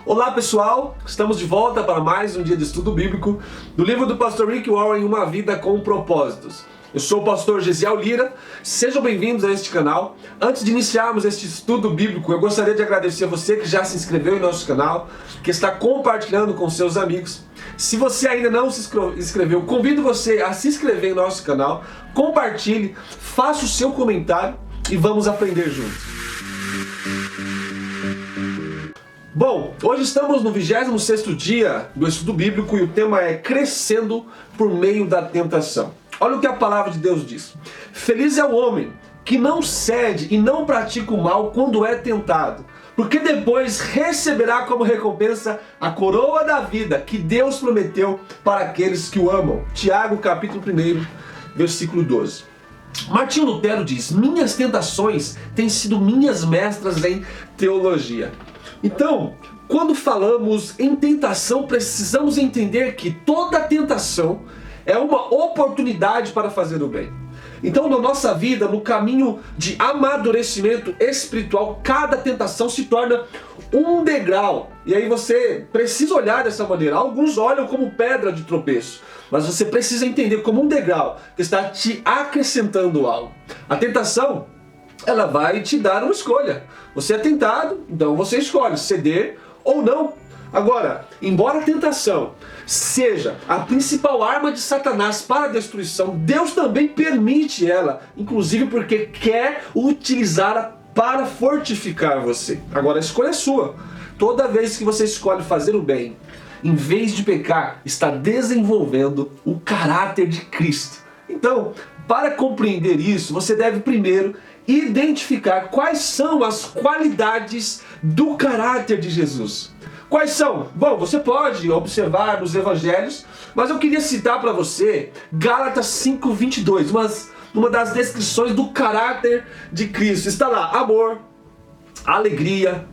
Olá pessoal, estamos de volta para mais um dia de estudo bíblico do livro do pastor Rick Warren, Uma Vida com Propósitos. Eu sou o pastor Gesiel Lira, sejam bem-vindos a este canal. Antes de iniciarmos este estudo bíblico, eu gostaria de agradecer a você que já se inscreveu em nosso canal, que está compartilhando com seus amigos. Se você ainda não se inscreveu, convido você a se inscrever em nosso canal, compartilhe, faça o seu comentário e vamos aprender juntos. Bom, hoje estamos no 26º dia do estudo bíblico e o tema é Crescendo por meio da tentação. Olha o que a palavra de Deus diz. Feliz é o homem que não cede e não pratica o mal quando é tentado, porque depois receberá como recompensa a coroa da vida que Deus prometeu para aqueles que o amam. Tiago capítulo 1, versículo 12. Martinho Lutero diz: minhas tentações têm sido minhas mestras em teologia. Então, quando falamos em tentação, precisamos entender que toda tentação é uma oportunidade para fazer o bem. Então, na nossa vida, no caminho de amadurecimento espiritual, cada tentação se torna um degrau. E aí você precisa olhar dessa maneira. Alguns olham como pedra de tropeço, mas você precisa entender como um degrau que está te acrescentando algo. A tentação, ela vai te dar uma escolha. Você é tentado, então você escolhe ceder ou não. Agora, embora a tentação seja a principal arma de Satanás para a destruição, Deus também permite ela, inclusive porque quer utilizá-la para fortificar você. Agora, a escolha é sua. Toda vez que você escolhe fazer o bem, em vez de pecar, está desenvolvendo o caráter de Cristo. Então, para compreender isso, você deve primeiro identificar quais são as qualidades do caráter de Jesus. Quais são? Bom, você pode observar nos evangelhos, mas eu queria citar para você Gálatas 5:22, uma das descrições do caráter de Cristo. Está lá: amor, alegria,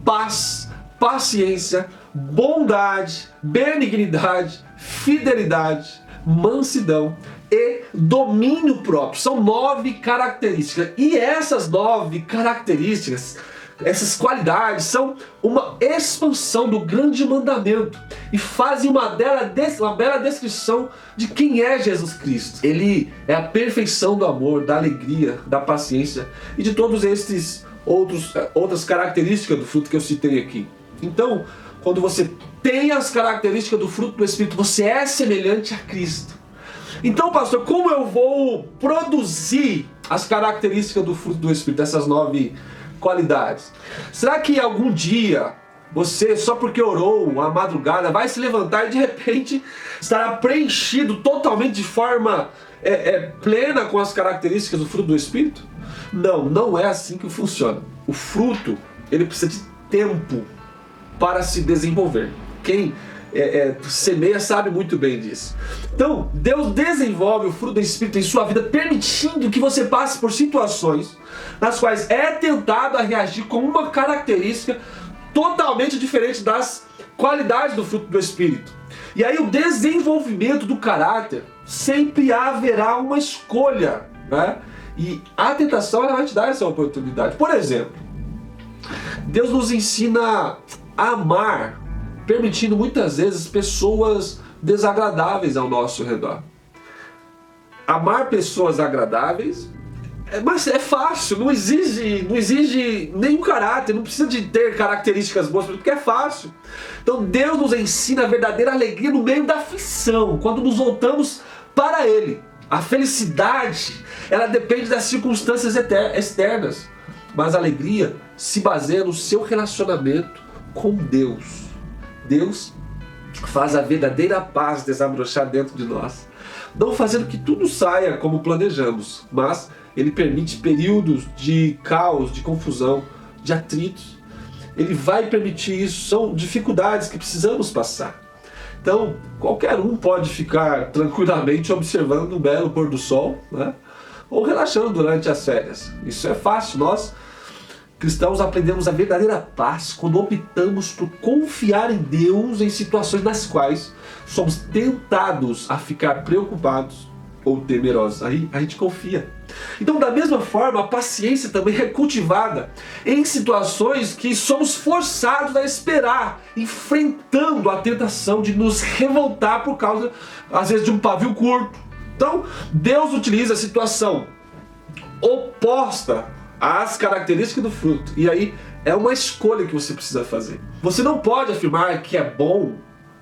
paz, paciência, bondade, benignidade, fidelidade, mansidão e domínio próprio. São 9 características. E essas 9 características, essas qualidades, são uma expansão do grande mandamento e fazem uma bela descrição de quem é Jesus Cristo. Ele é a perfeição do amor, da alegria, da paciência e de todos esses outras características do fruto que eu citei aqui. Então, quando você tem as características do fruto do Espírito, você é semelhante a Cristo. Então, pastor, como eu vou produzir as características do fruto do Espírito, essas 9 qualidades? Será que algum dia você, só porque orou a madrugada, vai se levantar e de repente estará preenchido totalmente de forma plena com as características do fruto do Espírito? Não, não é assim que funciona. O fruto, ele precisa de tempo para se desenvolver. Quem semeia sabe muito bem disso. Então, Deus desenvolve o fruto do Espírito em sua vida, permitindo que você passe por situações nas quais é tentado a reagir com uma característica totalmente diferente das qualidades do fruto do Espírito. E aí o desenvolvimento do caráter, sempre haverá uma escolha, né? E a tentação, ela vai te dar essa oportunidade. Por exemplo, Deus nos ensina a amar, permitindo muitas vezes pessoas desagradáveis ao nosso redor. Amar pessoas agradáveis, mas é fácil, não exige nenhum caráter, não precisa de ter características boas, porque é fácil. Então Deus nos ensina a verdadeira alegria no meio da aflição, quando nos voltamos para Ele. A felicidade, ela depende das circunstâncias externas, mas a alegria se baseia no seu relacionamento com Deus. Deus faz a verdadeira paz desabrochar dentro de nós, não fazendo que tudo saia como planejamos, mas Ele permite períodos de caos, de confusão, de atritos. Ele vai permitir isso, são dificuldades que precisamos passar. Então, qualquer um pode ficar tranquilamente observando um belo pôr do sol, né? Ou relaxando durante as férias. Isso é fácil. Nós, cristãos, aprendemos a verdadeira paz quando optamos por confiar em Deus em situações nas quais somos tentados a ficar preocupados ou temerosos. Aí a gente confia. Então, da mesma forma, a paciência também é cultivada em situações que somos forçados a esperar, enfrentando a tentação de nos revoltar por causa, às vezes, de um pavio curto. Então, Deus utiliza a situação oposta às características do fruto. E aí, é uma escolha que você precisa fazer. Você não pode afirmar que é bom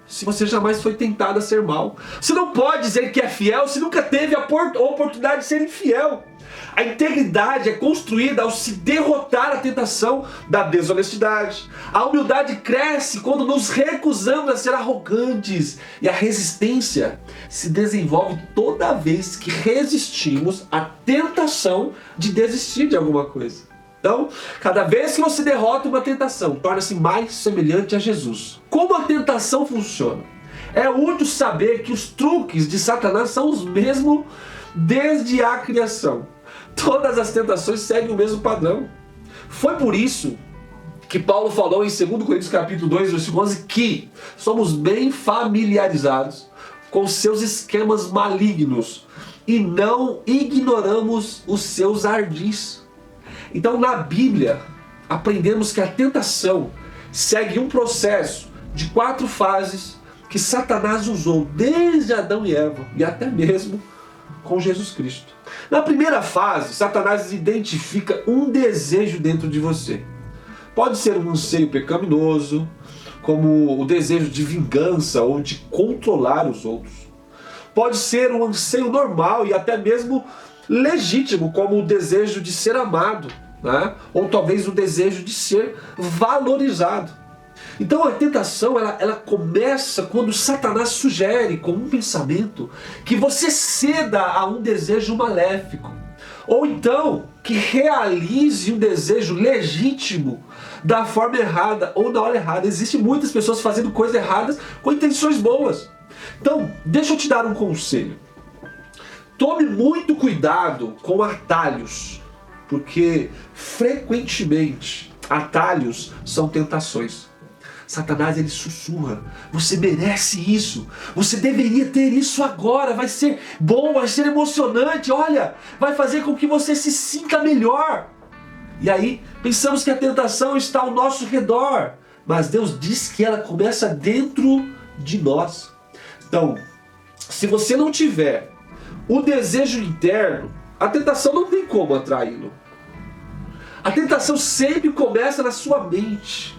se você jamais foi tentado a ser mal. Você não pode dizer que é fiel se nunca teve a oportunidade de ser infiel. A integridade é construída ao se derrotar a tentação da desonestidade. A humildade cresce quando nos recusamos a ser arrogantes. E a resistência se desenvolve toda vez que resistimos à tentação de desistir de alguma coisa. Então, cada vez que você derrota uma tentação, torna-se mais semelhante a Jesus. Como a tentação funciona? É útil saber que os truques de Satanás são os mesmos desde a criação. Todas as tentações seguem o mesmo padrão. Foi por isso que Paulo falou em 2 Coríntios capítulo 2, versículo 11, que somos bem familiarizados com seus esquemas malignos e não ignoramos os seus ardis. Então, na Bíblia, aprendemos que a tentação segue um processo de 4 fases que Satanás usou desde Adão e Eva e até mesmo com Jesus Cristo. Na primeira fase, Satanás identifica um desejo dentro de você. Pode ser um anseio pecaminoso, como o desejo de vingança ou de controlar os outros. Pode ser um anseio normal e até mesmo legítimo, como o desejo de ser amado, né? Ou talvez o desejo de ser valorizado. Então a tentação ela começa quando Satanás sugere com um pensamento que você ceda a um desejo maléfico, ou então que realize um desejo legítimo da forma errada ou na hora errada. Existem muitas pessoas fazendo coisas erradas com intenções boas. Então, deixa eu te dar um conselho. Tome muito cuidado com atalhos, porque frequentemente atalhos são tentações. Satanás ele sussurra: você merece isso, você deveria ter isso agora, vai ser bom, vai ser emocionante, olha, vai fazer com que você se sinta melhor. E aí pensamos que a tentação está ao nosso redor, mas Deus diz que ela começa dentro de nós. Então, se você não tiver o desejo interno, a tentação não tem como atraí-lo. A tentação sempre começa na sua mente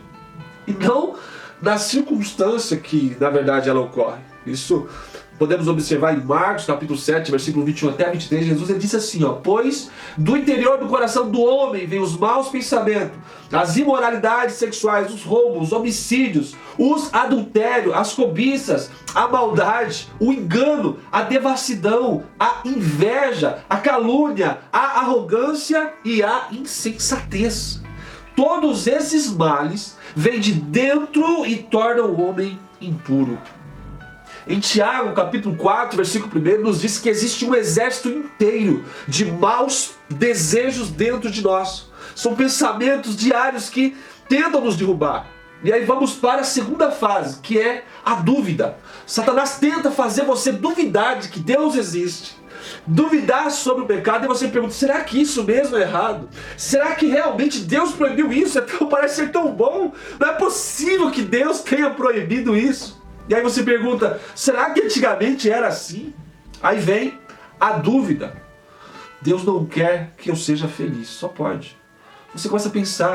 e não na circunstância que, na verdade, ela ocorre. Isso podemos observar em Marcos, capítulo 7, versículo 21 até 23. Jesus ele disse assim, ó: pois do interior do coração do homem vêm os maus pensamentos, as imoralidades sexuais, os roubos, os homicídios, os adultérios, as cobiças, a maldade, o engano, a devassidão, a inveja, a calúnia, a arrogância e a insensatez. Todos esses males vêm de dentro e tornam o homem impuro. Em Tiago, capítulo 4, versículo 1, nos diz que existe um exército inteiro de maus desejos dentro de nós. São pensamentos diários que tentam nos derrubar. E aí vamos para a segunda fase, que é a dúvida. Satanás tenta fazer você duvidar de que Deus existe, duvidar sobre o pecado, e você pergunta: será que isso mesmo é errado? Será que realmente Deus proibiu isso? Parece ser tão bom. Não é possível que Deus tenha proibido isso. E aí você pergunta: será que antigamente era assim? Aí vem a dúvida. Deus não quer que eu seja feliz, só pode. Você começa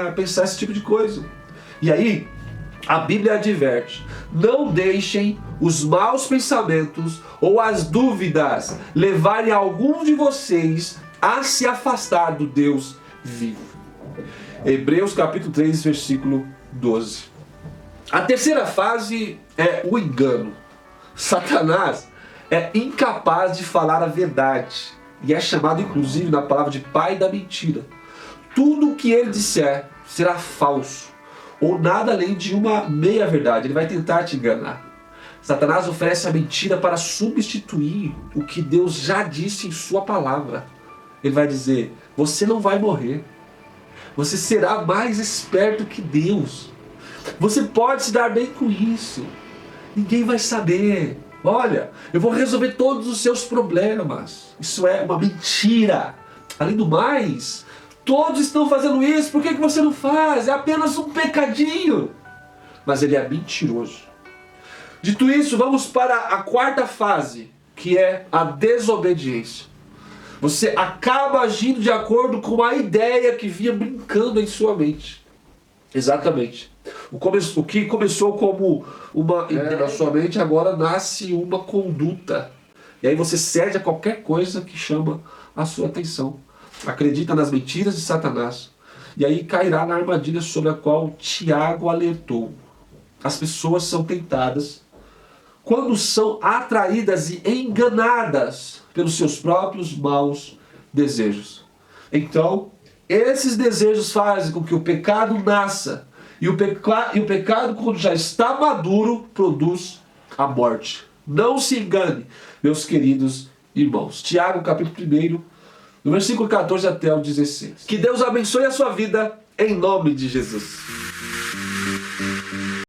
a pensar esse tipo de coisa. E aí a Bíblia adverte: não deixem os maus pensamentos ou as dúvidas levarem algum de vocês a se afastar do Deus vivo. Hebreus capítulo 3, versículo 12. A terceira fase é o engano. Satanás é incapaz de falar a verdade e é chamado inclusive na palavra de pai da mentira. Tudo o que ele disser será falso ou nada além de uma meia verdade. Ele vai tentar te enganar. Satanás oferece a mentira para substituir o que Deus já disse em sua palavra. Ele vai dizer: você não vai morrer. Você será mais esperto que Deus. Você pode se dar bem com isso. Ninguém vai saber. Olha, eu vou resolver todos os seus problemas. Isso é uma mentira. Além do mais, todos estão fazendo isso, por que você não faz? É apenas um pecadinho. Mas ele é mentiroso. Dito isso, vamos para a quarta fase, que é a desobediência. Você acaba agindo de acordo com a ideia que vinha brincando em sua mente. Exatamente. O que começou como uma ideia na sua mente, agora nasce uma conduta. E aí você cede a qualquer coisa que chama a sua atenção. Acredita nas mentiras de Satanás. E aí cairá na armadilha sobre a qual Tiago alertou. As pessoas são tentadas quando são atraídas e enganadas pelos seus próprios maus desejos. Então, esses desejos fazem com que o pecado nasça. E o pecado, quando já está maduro, produz a morte. Não se engane, meus queridos irmãos. Tiago, capítulo 1, do versículo 14 até o 16. Que Deus abençoe a sua vida, em nome de Jesus.